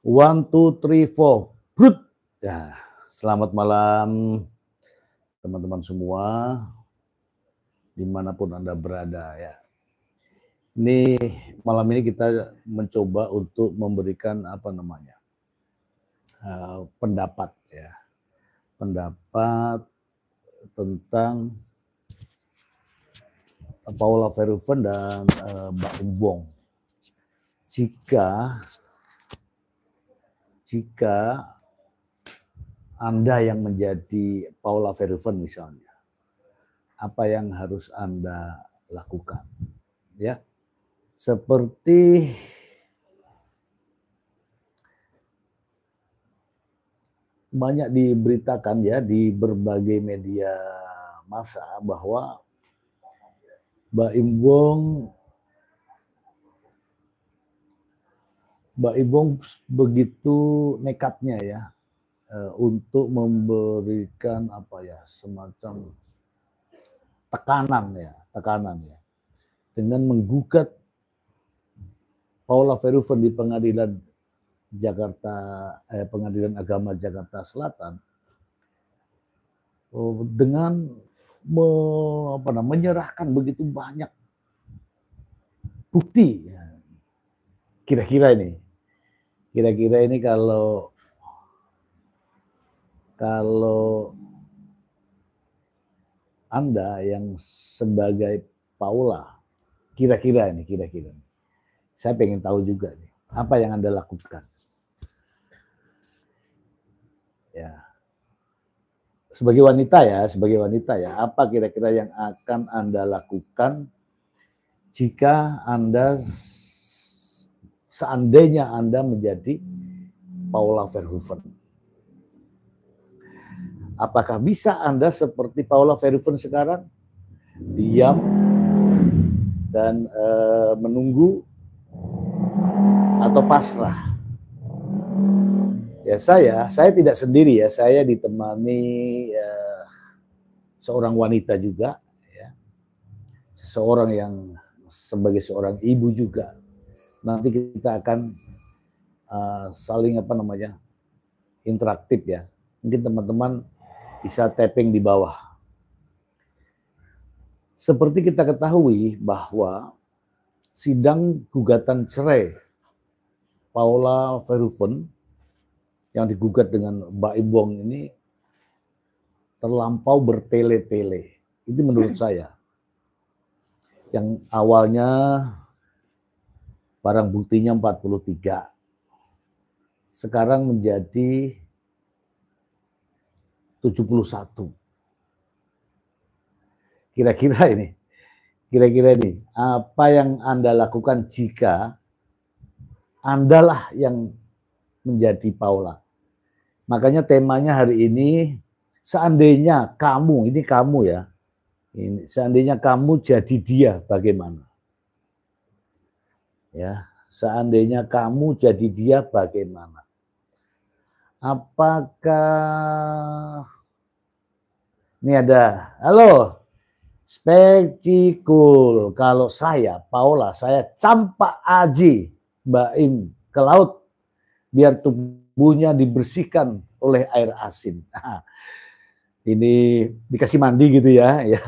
One, two, three, four. Brut. Ya, selamat malam teman-teman semua, dimanapun Anda berada ya. Ini malam ini kita mencoba untuk memberikan pendapat ya, pendapat tentang Paula Verhoeven dan Mbak Umbong. Jika Anda yang menjadi Paula Verhoeven misalnya, apa yang harus Anda lakukan? Ya, seperti banyak diberitakan ya di berbagai media massa bahwa Mbak Imbong begitu nekatnya ya untuk memberikan semacam tekanan ya dengan menggugat Paula Verhoeven di pengadilan agama Jakarta Selatan dengan menyerahkan begitu banyak bukti. Kira-kira ini kalau Anda yang sebagai Paula, kira-kira saya pengen tahu juga nih, apa yang Anda lakukan? Ya, sebagai wanita ya, apa kira-kira yang akan Anda lakukan jika seandainya Anda menjadi Paula Verhoeven? Apakah bisa Anda seperti Paula Verhoeven sekarang, diam dan menunggu atau pasrah? Ya, saya tidak sendiri ya, saya ditemani seorang wanita juga ya. Seseorang yang sebagai seorang ibu juga. Nanti kita akan saling interaktif ya. Mungkin teman-teman bisa tapping di bawah. Seperti kita ketahui bahwa sidang gugatan cerai Paula Verhoeven yang digugat dengan Mbak Imbong ini terlampau bertele-tele. Itu menurut saya. Yang awalnya barang buktinya 43. Sekarang menjadi 71. Kira-kira ini, apa yang Anda lakukan jika Andalah yang menjadi Paula? Makanya temanya hari ini, seandainya kamu, seandainya kamu jadi dia, bagaimana? Ya, seandainya kamu jadi dia, bagaimana? Apakah ini ada, halo, spektikul. Kalau saya, Paula, saya campak aji Mbak Im ke laut biar tubuhnya dibersihkan oleh air asin. Nah, ini dikasih mandi gitu ya. Iya.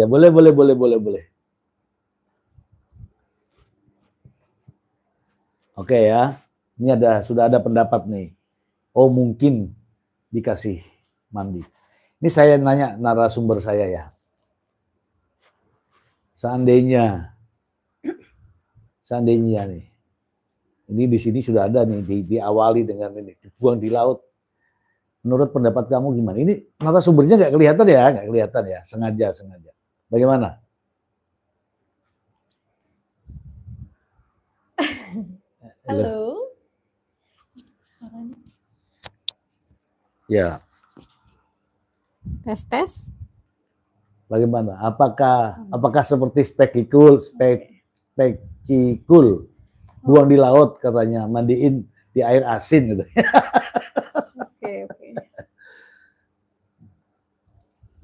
Boleh. Oke ya, ini sudah ada pendapat nih. Oh, mungkin dikasih mandi. Ini saya nanya narasumber saya ya. Seandainya nih, ini di sini sudah ada nih, diawali dengan ini, dibuang di laut. Menurut pendapat kamu gimana? Ini narasumbernya nggak kelihatan ya, sengaja. Bagaimana? Halo. Ya. Tes. Bagaimana? Apakah seperti spektikul? Buang di laut katanya, mandiin di air asin gitu.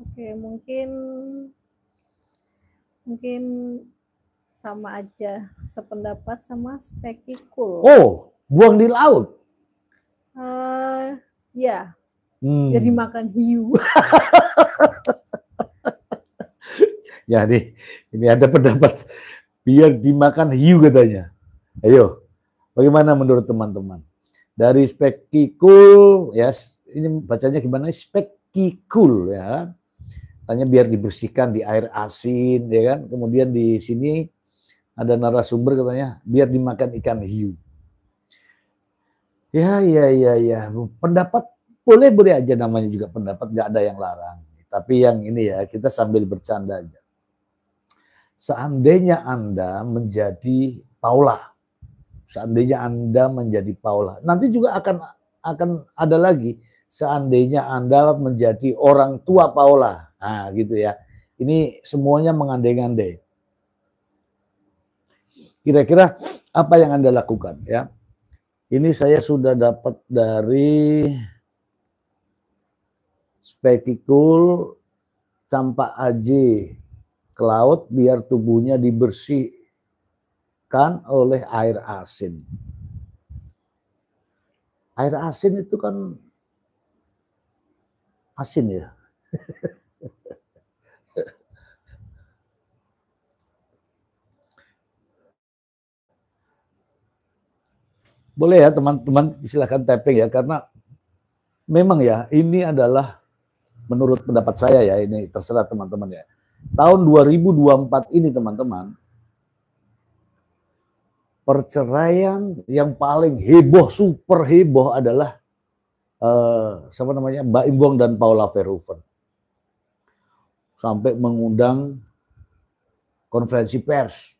Oke, mungkin sama aja, sependapat sama spekikul. Oh, buang di laut. Ya, jadi makan hiu. Jadi ini ada pendapat biar dimakan hiu katanya. Ayo, bagaimana menurut teman-teman? Dari spekikul, ya ini bacanya gimana? Spekikul ya. Tanya biar dibersihkan di air asin, ya kan? Kemudian di sini ada narasumber katanya biar dimakan ikan hiu. Ya. Pendapat boleh aja, namanya juga pendapat, nggak ada yang larang. Tapi yang ini ya kita sambil bercanda aja. Seandainya Anda menjadi Paula, nanti juga akan ada lagi. Seandainya Anda menjadi orang tua Paula, nah gitu ya. Ini semuanya mengandai-andai. Kira-kira apa yang Anda lakukan ya? Ini saya sudah dapat dari spekikul campak aji ke laut biar tubuhnya dibersihkan oleh air asin. Air asin itu kan asin ya. Boleh ya teman-teman, silakan tapping ya, karena memang ya ini adalah menurut pendapat saya ya, ini terserah teman-teman ya. Tahun 2024 ini teman-teman, perceraian yang paling heboh, super heboh adalah siapa namanya, Mbak Im Wong dan Paula Verhoeven. Sampai mengundang konferensi pers.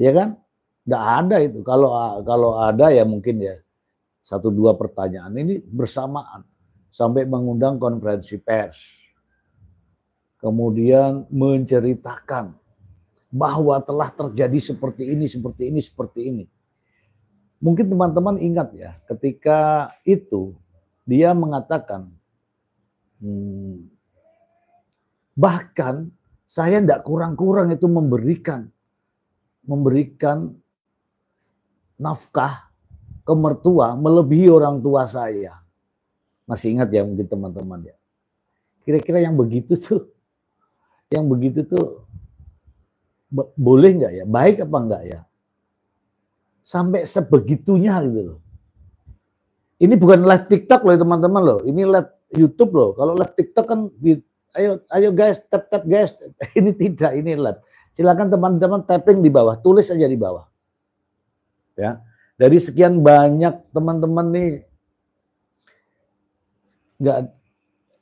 Ya kan? Nggak ada itu. Kalau ada ya mungkin ya 1-2 pertanyaan. Ini bersamaan. Sampai mengundang konferensi pers. Kemudian menceritakan bahwa telah terjadi seperti ini. Mungkin teman-teman ingat ya, ketika itu dia mengatakan, bahkan saya tidak kurang-kurang itu memberikan nafkah ke mertua melebihi orang tua saya. Masih ingat ya mungkin teman-teman ya. Kira-kira yang begitu tuh boleh nggak ya? Baik apa enggak ya? Sampai sebegitunya gitu loh. Ini bukan live TikTok loh teman-teman loh. Ini live YouTube loh. Kalau live TikTok kan ayo guys, tap guys. Ini tidak, ini live. Silakan teman-teman tapping di bawah, tulis aja di bawah. Ya. Dari sekian banyak teman-teman nih, enggak,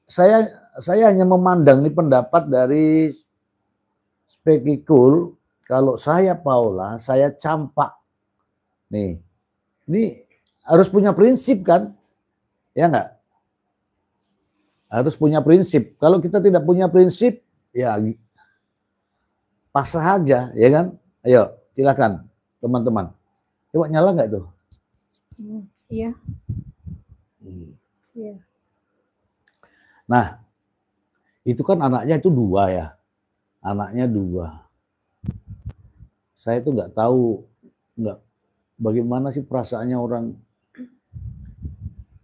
saya hanya memandang nih pendapat dari spekikul. Kalau saya Paula, saya campak. Nih, ini harus punya prinsip kan? Ya enggak? Harus punya prinsip. Kalau kita tidak punya prinsip, ya pasrah aja, ya kan? Ayo, silakan teman-teman. Coba nyala nggak tuh? Iya. Iya. Nah, itu kan anaknya itu 2 ya. Anaknya 2. Saya tuh nggak tahu bagaimana sih perasaannya orang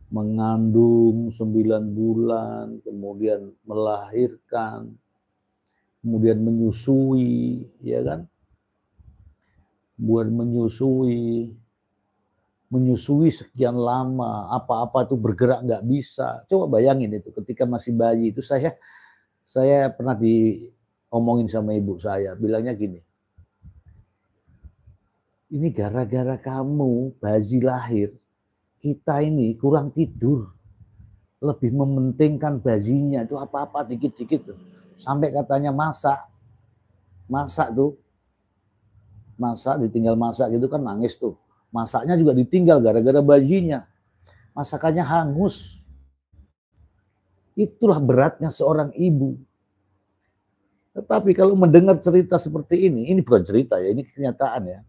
mengandung 9 bulan, kemudian melahirkan, kemudian menyusui, ya kan? Buat menyusui sekian lama, apa-apa tuh bergerak nggak bisa. Coba bayangin itu ketika masih bayi itu, saya pernah diomongin sama ibu saya, bilangnya gini, ini gara-gara kamu bayi lahir, kita ini kurang tidur, lebih mementingkan bayinya itu apa-apa dikit-dikit tuh. Sampai katanya masak ditinggal masak gitu kan nangis tuh. Masaknya juga ditinggal gara-gara bayinya. Masakannya hangus. Itulah beratnya seorang ibu. Tetapi kalau mendengar cerita seperti ini bukan cerita ya, ini kenyataan ya.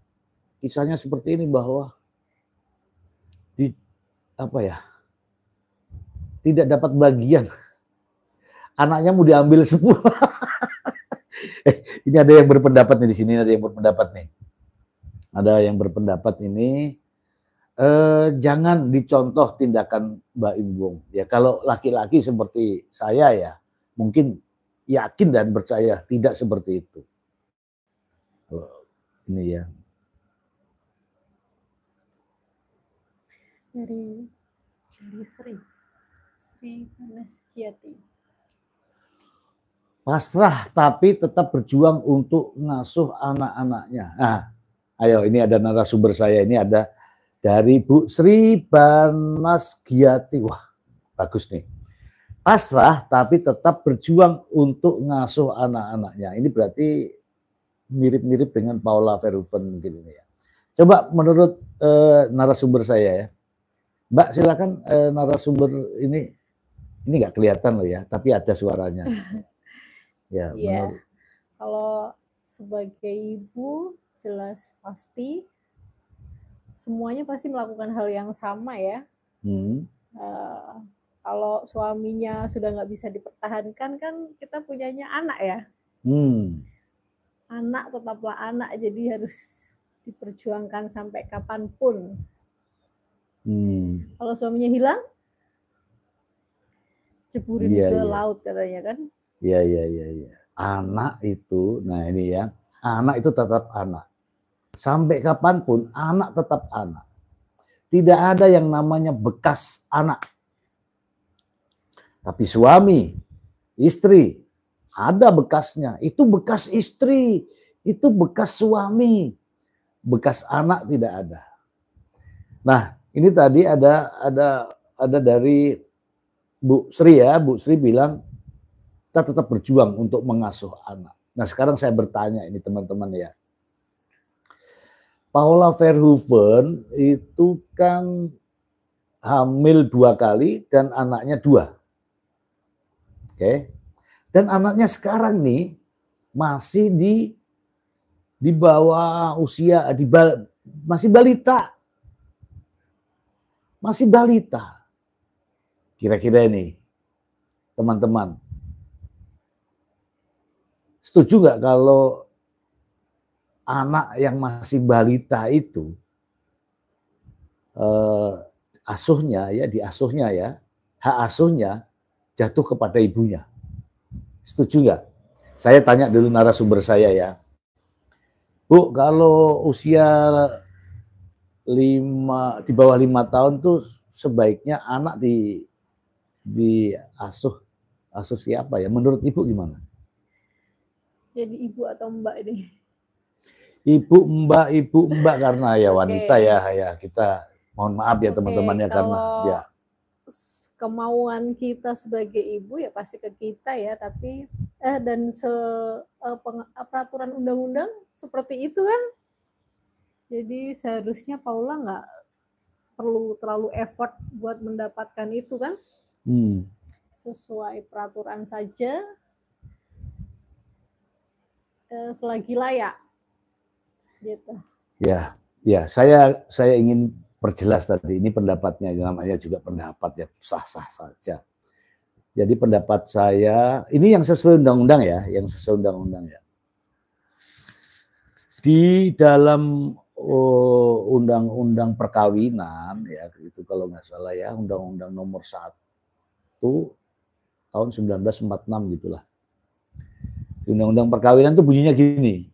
Kisahnya seperti ini bahwa tidak dapat bagian. Anaknya mau diambil 10. Ini ada yang berpendapat nih di sini, ada yang berpendapat nih. Ada yang berpendapat ini jangan dicontoh tindakan Mbak Imbung. Ya kalau laki-laki seperti saya ya, mungkin yakin dan percaya tidak seperti itu. Kalau ini ya. Dari Sri Paneskiati. Pasrah tapi tetap berjuang untuk ngasuh anak-anaknya. Nah, ayo ini ada narasumber saya, ini ada dari Bu Sri Paneskiati. Wah, bagus nih. Pasrah tapi tetap berjuang untuk ngasuh anak-anaknya. Ini berarti mirip-mirip dengan Paula Verhoeven mungkin ini ya. Coba menurut narasumber saya ya. Mbak silakan narasumber ini nggak kelihatan loh ya, tapi ada suaranya. Ya, ya. Kalau sebagai ibu jelas pasti semuanya pasti melakukan hal yang sama ya. Kalau suaminya sudah nggak bisa dipertahankan kan kita punyanya anak ya. Anak tetaplah anak, jadi harus diperjuangkan sampai kapanpun. Kalau suaminya hilang, ceburin ke laut katanya kan. Iya. Anak itu, nah ini ya, anak itu tetap anak. Sampai kapanpun anak tetap anak. Tidak ada yang namanya bekas anak. Tapi suami, istri, ada bekasnya. Itu bekas istri, itu bekas suami. Bekas anak tidak ada. Nah, ini tadi ada dari Bu Sri ya, Bu Sri bilang kita tetap berjuang untuk mengasuh anak. Nah, sekarang saya bertanya ini teman-teman ya. Paula Verhoeven itu kan hamil 2 kali dan anaknya 2. Oke. Dan anaknya sekarang nih masih di bawah usia masih balita. Masih balita. Kira-kira ini, teman-teman, setuju nggak kalau anak yang masih balita itu diasuhnya ya, hak asuhnya jatuh kepada ibunya? Setuju nggak? Saya tanya dulu narasumber saya ya. Bu, kalau usia di bawah 5 tahun tuh sebaiknya anak asuh siapa ya? Menurut Ibu gimana? Jadi ibu atau mbak ini? Ibu mbak karena ya wanita ya kita mohon maaf ya teman-temannya karena ya kemauan kita sebagai ibu ya pasti ke kita ya, tapi dan peraturan undang-undang seperti itu kan. Jadi seharusnya Paula nggak perlu terlalu effort buat mendapatkan itu kan. Sesuai peraturan saja, selagi layak gitu. Ya saya ingin perjelas tadi, ini pendapatnya, namanya juga pendapat ya, sah-sah saja. Jadi pendapat saya ini yang sesuai undang-undang ya, di dalam undang-undang perkawinan ya, itu kalau nggak salah ya, undang-undang nomor 1 tahun 1946 gitulah. Undang-undang perkawinan itu bunyinya gini.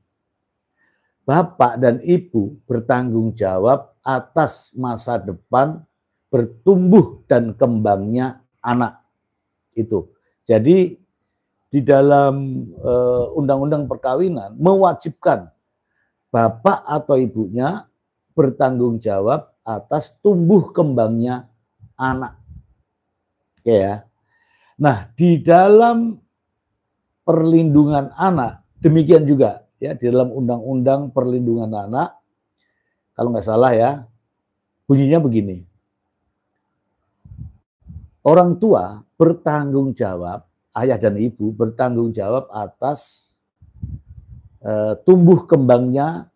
Bapak dan ibu bertanggung jawab atas masa depan bertumbuh dan kembangnya anak. Itu. Jadi di dalam undang-undang perkawinan mewajibkan bapak atau ibunya bertanggung jawab atas tumbuh kembangnya anak. Oke ya. Nah, di dalam perlindungan anak demikian juga ya, di dalam undang-undang perlindungan anak kalau nggak salah ya bunyinya begini. Orang tua bertanggung jawab, ayah dan ibu bertanggung jawab atas tumbuh kembangnya